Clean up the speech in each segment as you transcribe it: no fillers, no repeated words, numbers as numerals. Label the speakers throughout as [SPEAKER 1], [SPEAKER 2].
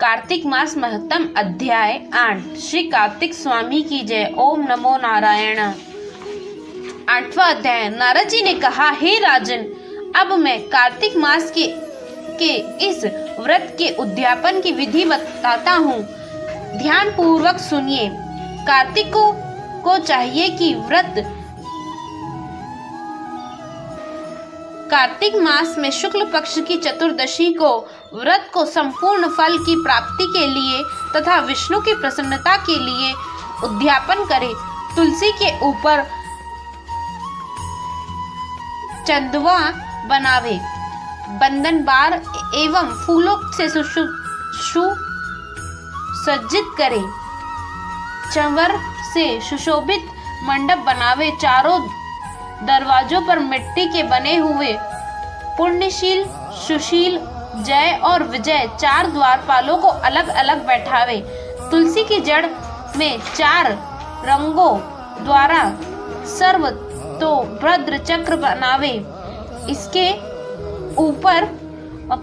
[SPEAKER 1] कार्तिक मास महत्तम अध्याय 8। श्री कार्तिक स्वामी की जय। ओम नमो नारायण। 8वां अध्याय। नारद जी ने कहा, हे राजन, अब मैं कार्तिक मास के इस व्रत के उद्यापन की विधि बताता हूँ। ध्यान पूर्वक सुनिए। कार्तिकों को चाहिए कि कार्तिक मास में शुक्ल पक्ष की चतुर्दशी को व्रत को संपूर्ण फल की प्राप्ति के लिए तथा विष्णु की प्रसन्नता के लिए उद्यापन करे। तुलसी के ऊपर चंदवा बनावे, बंधन बार एवं फूलों से सुसज्जित करे, चंवर से सुशोभित मंडप बनावे, चारों दरवाजों पर मिट्टी के बने हुए पुण्यशील, सुशील, जय और विजय 4 द्वारपालों को अलग अलग बैठावे। तुलसी की जड़ में 4 रंगों द्वारा सर्व तो भद्र चक्र बनावे। इसके ऊपर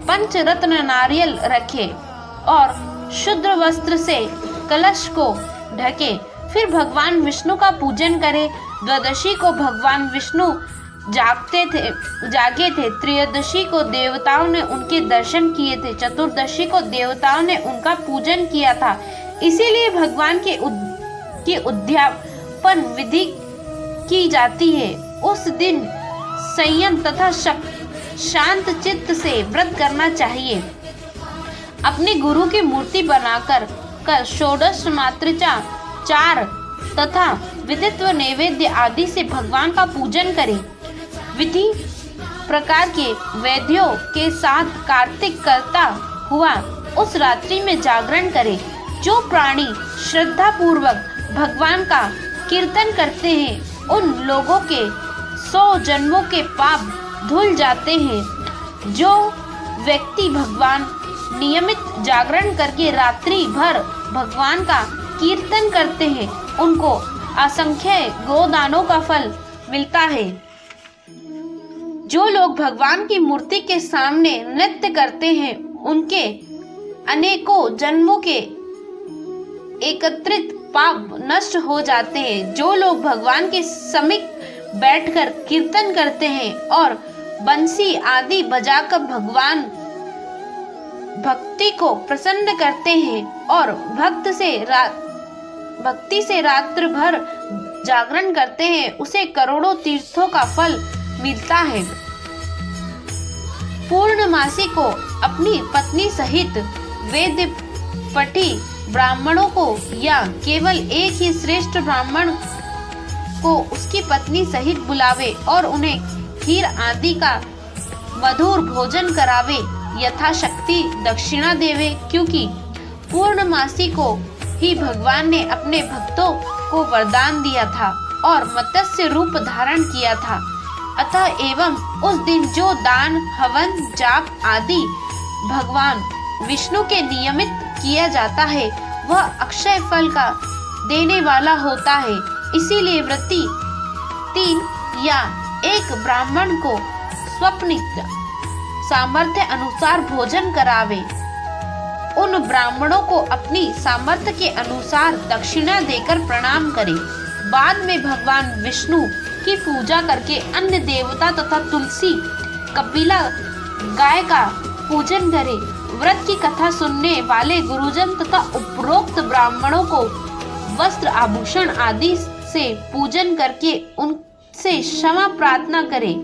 [SPEAKER 1] पंचरत्न नारियल रखे और शुद्ध वस्त्र से कलश को ढके। फिर भगवान विष्णु का पूजन करे। द्वादशी को भगवान विष्णु जागे थे। त्रयोदशी को देवताओं ने उनके दर्शन किए थे। चतुर्दशी को देवताओं ने उनका पूजन किया था। इसीलिए भगवान के उद्यापन विधि की जाती है। उस दिन संयम तथा शांत चित्त से व्रत करना चाहिए। अपने गुरु की मूर्ति बनाकर षोडश मात्रिका 4 तथा विदित्व नैवेद्य आदि से भगवान का पूजन करें। विधि प्रकार के वेद्यों के साथ कार्तिक करता हुआ उस रात्रि में जागरण करे। जो प्राणी श्रद्धा पूर्वक भगवान का कीर्तन करते हैं उन लोगों के 100 जन्मों के पाप धुल जाते हैं। जो व्यक्ति भगवान नियमित जागरण करके रात्रि भर भगवान का कीर्तन करते हैं उनको असंख्य गोदानों का फल मिलता है। जो लोग भगवान की मूर्ति के सामने नृत्य करते हैं उनके अनेकों जन्मों के एकत्रित पाप नष्ट हो जाते हैं। जो लोग भगवान के समीप बैठकर कीर्तन करते हैं और बंसी आदि बजाकर भक्ति को प्रसन्न करते हैं और भक्ति से रात्र भर जागरण करते हैं उसे करोड़ों तीर्थों का फल मिलता है। पूर्णमासी को अपनी पत्नी सहित वेद पठी ब्राह्मणों को या केवल एक ही श्रेष्ठ ब्राह्मण को उसकी पत्नी सहित बुलावे और उन्हें खीर आदि का मधुर भोजन करावे, यथाशक्ति दक्षिणा देवे, क्योंकि पूर्णमासी को ही भगवान ने अपने भक्तों को वरदान दिया था और मत्स्य रूप धारण किया था। अतः एवं उस दिन जो दान, हवन, जाप आदि भगवान विष्णु के नियमित किया जाता है वह अक्षय फल का देने वाला होता है। इसीलिए व्रती 3 या 1 ब्राह्मण को स्वप्निक सामर्थ्य अनुसार भोजन करावे। उन ब्राह्मणों को अपनी सामर्थ्य के अनुसार दक्षिणा देकर प्रणाम करे। बाद में भगवान विष्णु की पूजा करके अन्य देवता तथा तुलसी, कपिला, गाय का पूजन करे। व्रत की कथा सुनने वाले गुरुजन तथा उपरोक्त ब्राह्मणों को वस्त्र, आभूषण आदि से पूजन करके उनसे क्षमा प्रार्थना करे।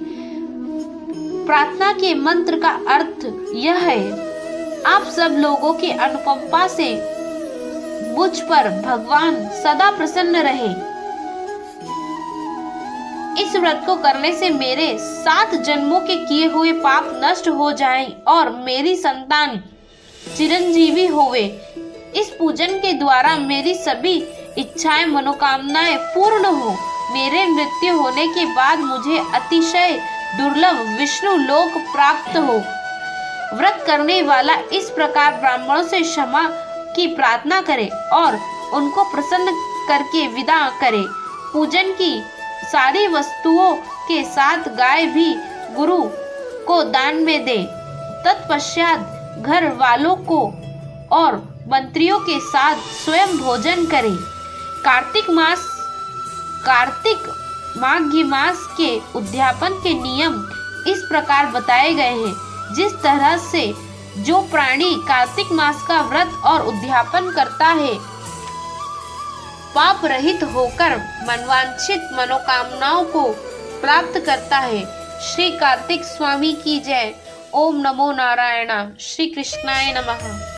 [SPEAKER 1] प्रार्थना के मंत्र का अर्थ यह है, आप सब लोगों की अनुकंपा से मुझ पर भगवान सदा प्रसन्न रहे। इस व्रत को करने से मेरे 7 जन्मों के किए हुए पाप नष्ट हो जाएं और मेरी संतान चिरंजीवी होवे। इस पूजन के द्वारा मेरी सभी इच्छाएं, मनोकामनाएं पूर्ण हो। मेरे मृत्यु होने के बाद मुझे अतिशय दुर्लभ विष्णु लोक प्राप्त हो। व्रत करने वाला इस प्रकार ब्राह्मणों से क्षमा की प्रार्थना करे और उनको प्रसन्न करके विदा करे। पूजन की सारी वस्तुओं के साथ गाय भी गुरु को दान में दे। तत्पश्चात घर वालों को और मंत्रियों के साथ स्वयं भोजन करे। कार्तिक माघ मास के उद्यापन के नियम इस प्रकार बताए गए हैं। जिस तरह से जो प्राणी कार्तिक मास का व्रत और उद्यापन करता है, पाप रहित होकर मनवांछित मनोकामनाओं को प्राप्त करता है। श्री कार्तिक स्वामी की जय। ओम नमो नारायण। श्री कृष्णाय नमः।